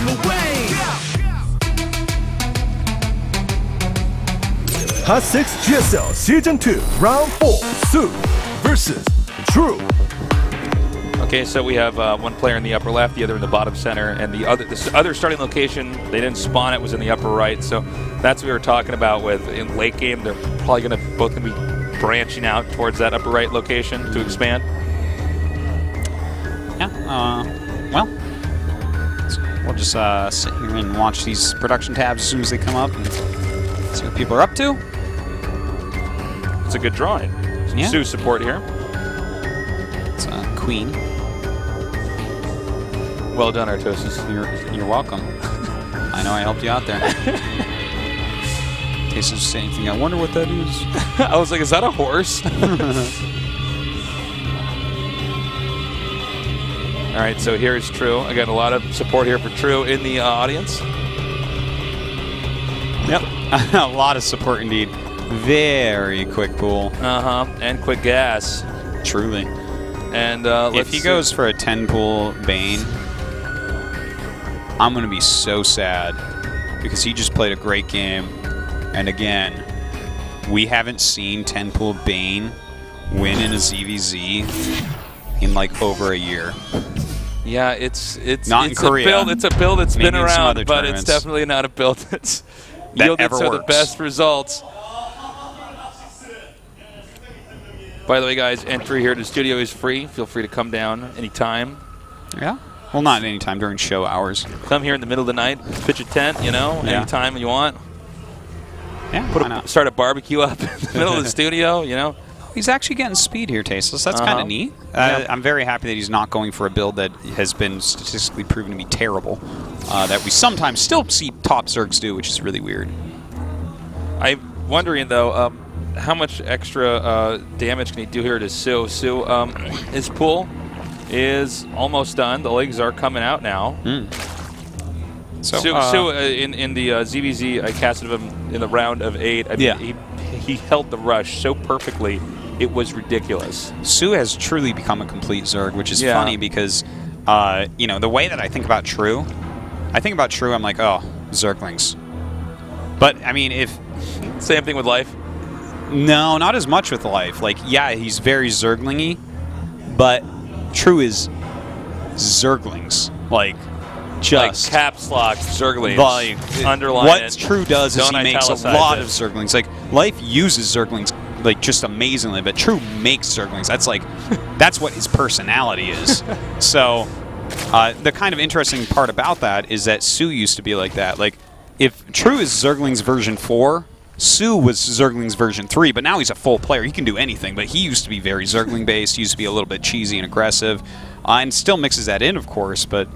away. Hot 6 GSL Season 2 Round 4 Sue versus True. Okay, so we have one player in the upper left, the other in the bottom center, and the other starting location, they didn't spawn it, was in the upper right. So that's what we were talking about with in late game. They're probably both going to be branching out towards that upper right location to expand. Yeah, well, we'll just sit here and watch these production tabs as soon as they come up and see what people are up to. It's a good drawing. Some Sue support here. It's Queen. Well done, Artosis. You're welcome. I know I helped you out there. In case there's anything, I wonder what that is. I was like, is that a horse? All right, so here's True. I got a lot of support here for True in the audience. Yep, a lot of support indeed. Very quick pool. And quick gas. Truly. And if he goes for a 10 pool Bane, I'm going to be so sad because he just played a great game. And again, we haven't seen 10 pool Bane win in a ZVZ in like over a year. Yeah, it's not in Korea. It's a build that's been around, but tournaments. it's definitely not a build that's that yielded ever the works. best results. By the way, guys, entry here to the studio is free. Feel free to come down anytime. Yeah? Well, not anytime during show hours. Come here in the middle of the night, pitch a tent, you know, anytime you want. Yeah, start a barbecue up in the middle of the studio, you know. He's actually getting speed here, Tasteless. That's kind of neat. I'm very happy that he's not going for a build that has been statistically proven to be terrible. That we sometimes still see top Zergs do, which is really weird. I'm wondering, though, how much extra damage can he do here to Sue? Sue, his pool is almost done. The legs are coming out now. So, Sue in the ZVZ, I casted him in the round of 8. I mean, he held the rush so perfectly, it was ridiculous. Sue has truly become a complete Zerg, which is funny because, you know, the way that I think about True, I'm like, oh, Zerglings. But, I mean, if... Same thing with Life? No, not as much with Life. Like, yeah, he's very Zergling-y, but True is Zerglings. Like, just... Like caps lock Zerglings. Like, underline what it. True does is he makes a lot of Zerglings. Like, Life uses Zerglings, like, just amazingly, but True makes Zerglings. That's, like, that's what his personality is. So, the kind of interesting part about that is that Sue used to be like that. Like, if True is Zerglings version 4... Sue was Zergling's version 3, but now he's a full player. He can do anything, but he used to be very Zergling-based. He used to be a little bit cheesy and aggressive, and still mixes that in, of course, but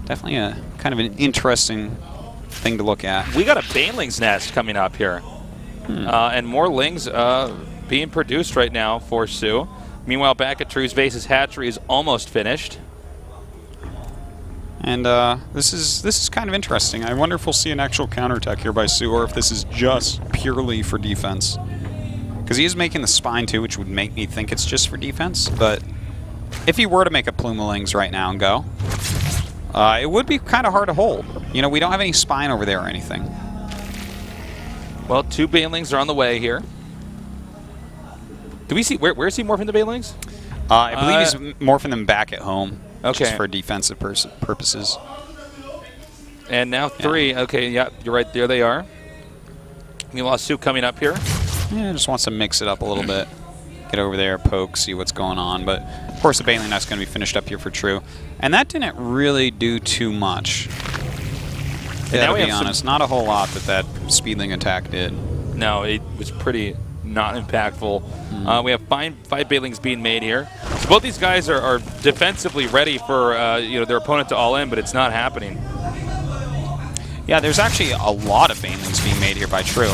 definitely a kind of an interesting thing to look at. We got a Baneling's nest coming up here, and more lings being produced right now for Sue. Meanwhile, back at True's base, his hatchery is almost finished. And this is kind of interesting. I wonder if we'll see an actual counterattack here by Sue, or if this is just purely for defense. Because he is making the spine too, which would make me think it's just for defense. But if he were to make a plume of lings right now and go, it would be kind of hard to hold. You know, we don't have any spine over there or anything. Well, 2 Banelings are on the way here. Do we see where's he morphing the Banelings? I believe he's morphing them back at home. Okay. Just for defensive purposes. And now 3. Okay, yeah, you're right. There they are. Meanwhile, Sue coming up here. Yeah, just wants to mix it up a little bit. Get over there, poke, see what's going on. But, of course, the Baneling Nut's going to be finished up here for True. And that didn't really do too much. Yeah, to be honest, not a whole lot that speedling attack did. No, it was pretty not impactful. We have 5 Banelings being made here. So both these guys are defensively ready for you know, their opponent to all in, but it's not happening. Yeah, there's actually a lot of Banelings being made here by True.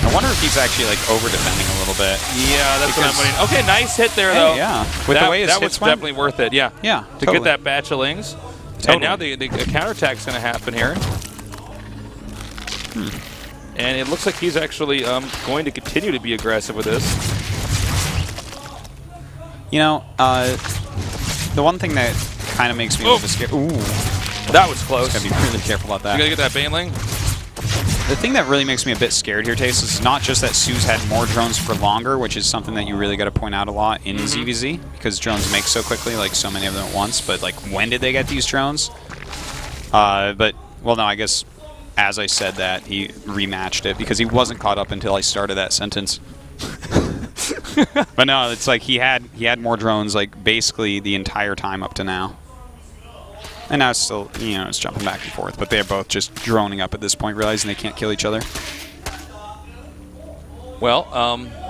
I wonder if he's actually like over defending a little bit. Yeah, that's what I'm wondering. Okay, nice hit there though. Yeah, with the way his that hits was definitely worth it. Yeah, yeah, to get that batch of lings. And now the counterattack's going to happen here. And it looks like he's actually going to continue to be aggressive with this. You know, the one thing that kind of makes me a little bit scared. Ooh. That was close. Gotta be really careful about that. You gotta get that Baneling. The thing that really makes me a bit scared here, Taste, is not just that Sue's had more drones for longer, which is something that you really got to point out a lot in ZVZ, because drones make so quickly, like so many of them at once. But like, when did they get these drones? But well, no, I guess as I said that, he rematched it because he wasn't caught up until I started that sentence. But no, it's like he had more drones like basically the entire time up to now. And now it's still, you know, it's jumping back and forth, but they're both just droning up at this point, realizing they can't kill each other. Well,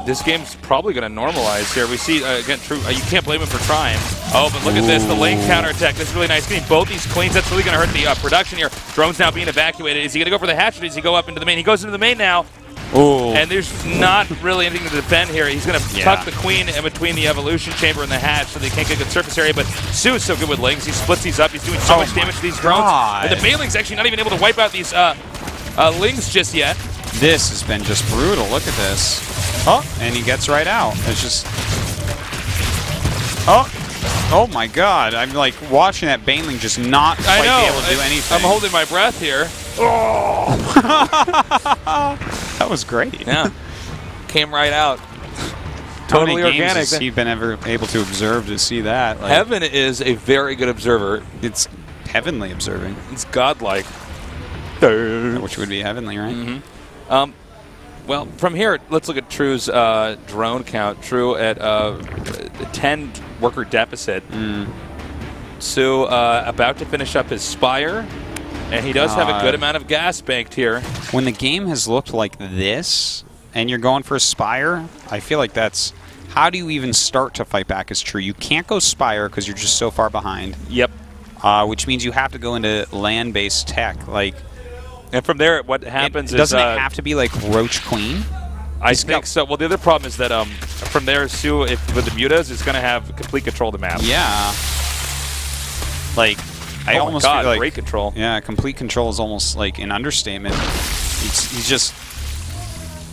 this game's probably going to normalize here. We see, again, True, you can't blame him for trying. Oh, but look at this, the lane counterattack. This is really nice. Getting both these queens, that's really going to hurt the production here. Drone's now being evacuated. Is he going to go for the hatchet, or does he go up into the main? He goes into the main now. Ooh. And there's not really anything to defend here. He's going to tuck the queen in between the evolution chamber and the hatch so they can't get good surface area. But Sue is so good with lings. He splits these up. He's doing so much damage to these drones. And the Baneling's actually not even able to wipe out these lings just yet. This has been just brutal. Look at this. Oh, and he gets right out. It's just... Oh my god. I'm like watching that Baneling just not quite be able to do anything. I'm holding my breath here. Oh! That was great. Yeah. Came right out. Totally Totally organic. Has he been ever able to observe to see that? Like, Heaven is a very good observer. It's heavenly observing. It's godlike. Which would be heavenly, right? Mm-hmm. Well, from here, let's look at True's drone count. True at a 10 worker deficit. Sue about to finish up his Spire. And he does have a good amount of gas banked here. When the game has looked like this, and you're going for a Spire, I feel like that's... How do you even start to fight back as True? You can't go Spire because you're just so far behind. Yep. Which means you have to go into land-based tech. Like, and from there, what happens is... Doesn't it have to be like Roach Queen? I think so. Well, the other problem is that from there, Sue, with the mutas, is going to have complete control of the map. Yeah. Like... I almost feel like, great control. Yeah, complete control is almost like an understatement. He's just...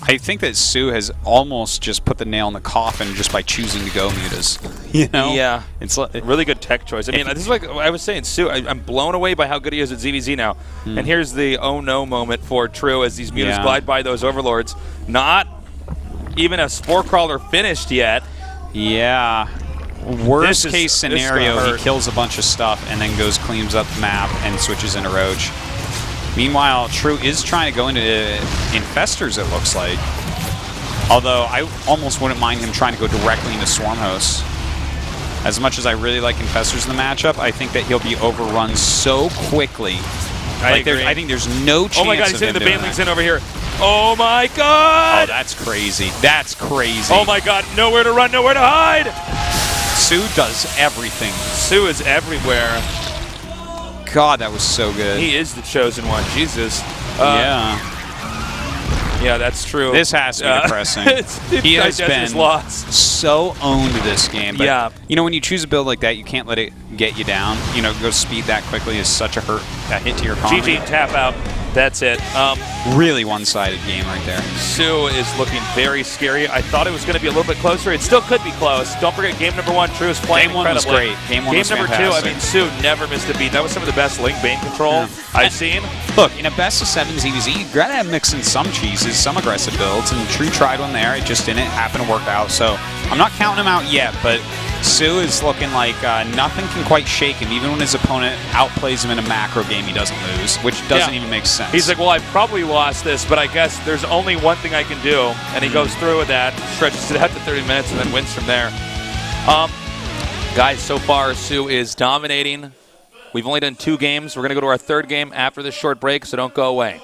I think that Sue has almost just put the nail in the coffin just by choosing to go mutas. You know? Yeah. It's really good tech choice. I mean, this is like I was saying, Sue, I'm blown away by how good he is at ZVZ now. And here's the oh no moment for True as these mutas glide by those overlords. Not even a Spore Crawler finished yet. Yeah. Worst case scenario, he kills a bunch of stuff and then goes, cleans up the map, and switches into Roach. Meanwhile, True is trying to go into Infestors, it looks like. Although, I almost wouldn't mind him trying to go directly into Swarm Hosts. As much as I really like Infestors in the matchup, I think that he'll be overrun so quickly. I think there's no chance. Oh my god, he's hitting the Banelings in over here. Oh my god! Oh, that's crazy. That's crazy. Oh my god, nowhere to run, nowhere to hide! Sue does everything. Sue is everywhere. God, that was so good. He is the chosen one. Jesus. Yeah. Yeah, that's true. This has to be depressing. He has been so owned this game. But, you know, when you choose a build like that, you can't let it get you down. You know, go speed that quickly is such a hit to your comp. GG, tap out. That's it. Really one-sided game right there. Sue is looking very scary. I thought it was going to be a little bit closer. It still could be close. Don't forget, game number 1, True is playing incredibly. Game 1 was great. Game 1 was number fantastic. 2, I mean, Sue never missed a beat. That was some of the best Link Bane control I've seen. Look, in a best of 7 ZVZ, you gotta have mixing some cheeses, some aggressive builds, and True tried one there. It just didn't happen to work out. So I'm not counting him out yet, but Sue is looking like nothing can quite shake him. Even when his opponent outplays him in a macro game, he doesn't lose, which doesn't even make sense. He's like, well, I probably lost this, but I guess there's only one thing I can do. And he goes through with that, stretches it out to 30 minutes, and then wins from there. Guys, so far, Sue is dominating. We've only done 2 games. We're going to go to our 3rd game after this short break, so don't go away.